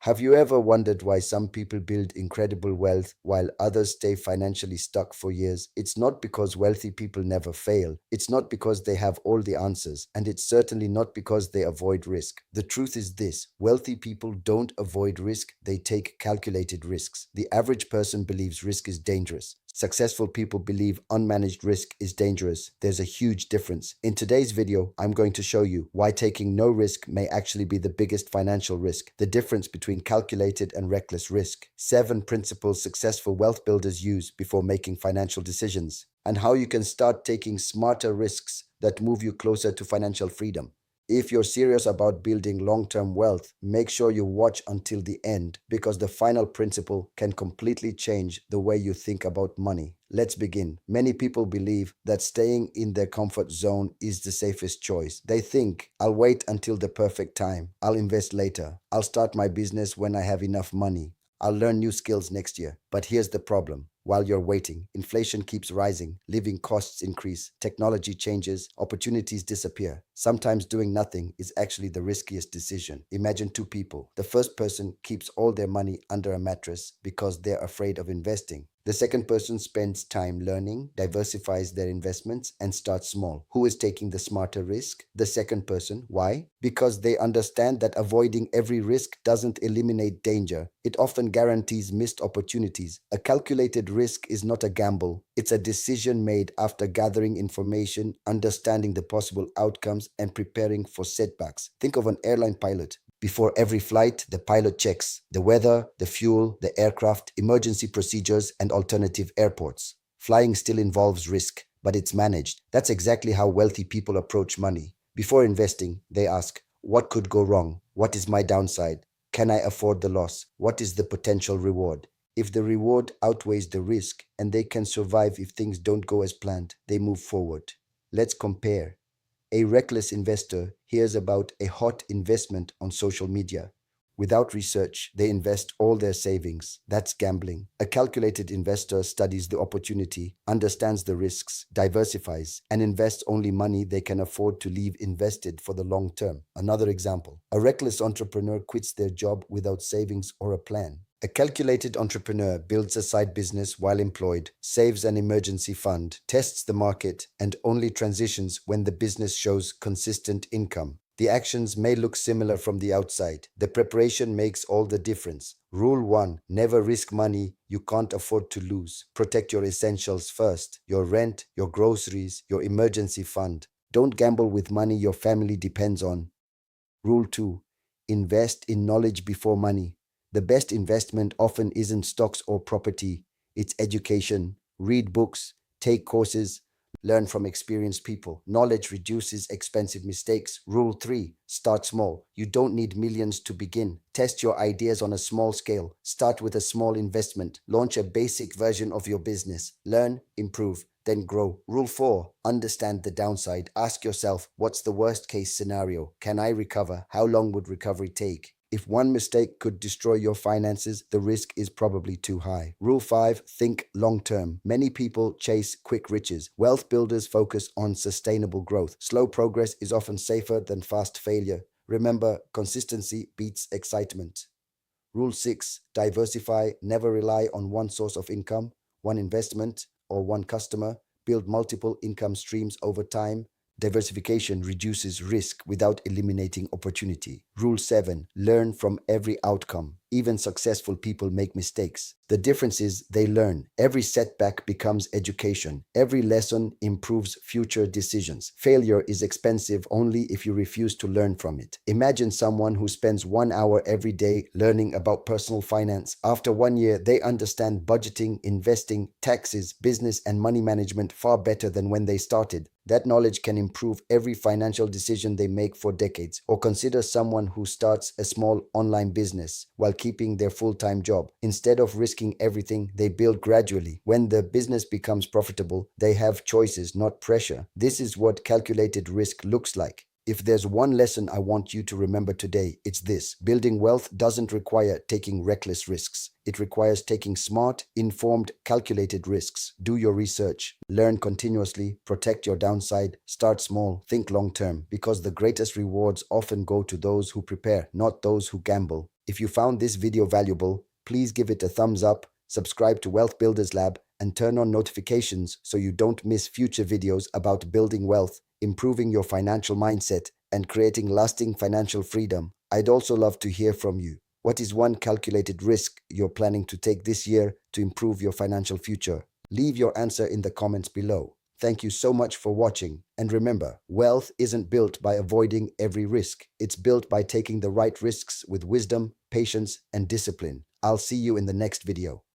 Have you ever wondered why some people build incredible wealth while others stay financially stuck for years? It's not because wealthy people never fail. It's not because they have all the answers. And it's certainly not because they avoid risk. The truth is this: wealthy people don't avoid risk, they take calculated risks. The average person believes risk is dangerous. Successful people believe unmanaged risk is dangerous. There's a huge difference. In today's video, I'm going to show you why taking no risk may actually be the biggest financial risk, the difference between calculated and reckless risk, 7 principles successful wealth builders use before making financial decisions, and how you can start taking smarter risks that move you closer to financial freedom. If you're serious about building long-term wealth, make sure you watch until the end because the final principle can completely change the way you think about money. Let's begin. Many people believe that staying in their comfort zone is the safest choice. They think, I'll wait until the perfect time. I'll invest later. I'll start my business when I have enough money. I'll learn new skills next year. But here's the problem. While you're waiting, inflation keeps rising, living costs increase, technology changes, opportunities disappear. Sometimes doing nothing is actually the riskiest decision. Imagine 2 people. The first person keeps all their money under a mattress because they're afraid of investing. The second person spends time learning, diversifies their investments, and starts small. Who is taking the smarter risk? The second person. Why? Because they understand that avoiding every risk doesn't eliminate danger. It often guarantees missed opportunities. A calculated risk is not a gamble. It's a decision made after gathering information, understanding the possible outcomes, and preparing for setbacks. Think of an airline pilot. Before every flight, the pilot checks the weather, the fuel, the aircraft, emergency procedures, and alternative airports. Flying still involves risk, but it's managed. That's exactly how wealthy people approach money. Before investing, they ask, what could go wrong? What is my downside? Can I afford the loss? What is the potential reward? If the reward outweighs the risk and they can survive if things don't go as planned, they move forward. Let's compare. A reckless investor hears about a hot investment on social media. Without research, they invest all their savings. That's gambling. A calculated investor studies the opportunity, understands the risks, diversifies, and invests only money they can afford to leave invested for the long term. Another example: a reckless entrepreneur quits their job without savings or a plan. A calculated entrepreneur builds a side business while employed, saves an emergency fund, tests the market, and only transitions when the business shows consistent income. The actions may look similar from the outside. The preparation makes all the difference. Rule 1: never risk money you can't afford to lose. Protect your essentials first: your rent, your groceries, your emergency fund. Don't gamble with money your family depends on. Rule 2: invest in knowledge before money. The best investment often isn't stocks or property, it's education. Read books, take courses, learn from experienced people. Knowledge reduces expensive mistakes. Rule 3: start small. You don't need millions to begin. Test your ideas on a small scale. Start with a small investment. Launch a basic version of your business. Learn, improve, then grow. Rule 4: understand the downside. Ask yourself, what's the worst case scenario? Can I recover? How long would recovery take? If one mistake could destroy your finances, the risk is probably too high. Rule 5: think long term. Many people chase quick riches. Wealth builders focus on sustainable growth. Slow progress is often safer than fast failure. Remember, consistency beats excitement. Rule 6: diversify. Never rely on one source of income, one investment, or one customer. Build multiple income streams over time. Diversification reduces risk without eliminating opportunity. Rule 7: learn from every outcome. Even successful people make mistakes. The difference is they learn. Every setback becomes education. Every lesson improves future decisions. Failure is expensive only if you refuse to learn from it. Imagine someone who spends 1 hour every day learning about personal finance. After 1 year, they understand budgeting, investing, taxes, business, and money management far better than when they started. That knowledge can improve every financial decision they make for decades. Or consider someone who starts a small online business while keeping their full-time job. Instead of risking everything, they build gradually. When the business becomes profitable, they have choices, not pressure. This is what calculated risk looks like. If there's one lesson I want you to remember today, it's this: building wealth doesn't require taking reckless risks. It requires taking smart, informed, calculated risks. Do your research, learn continuously, protect your downside, start small, think long term, because the greatest rewards often go to those who prepare, not those who gamble. If you found this video valuable, please give it a thumbs up, subscribe to Wealth Builders Lab, and turn on notifications so you don't miss future videos about building wealth, improving your financial mindset, and creating lasting financial freedom. I'd also love to hear from you. What is one calculated risk you're planning to take this year to improve your financial future? Leave your answer in the comments below. Thank you so much for watching. And remember, wealth isn't built by avoiding every risk. It's built by taking the right risks with wisdom, patience, and discipline. I'll see you in the next video.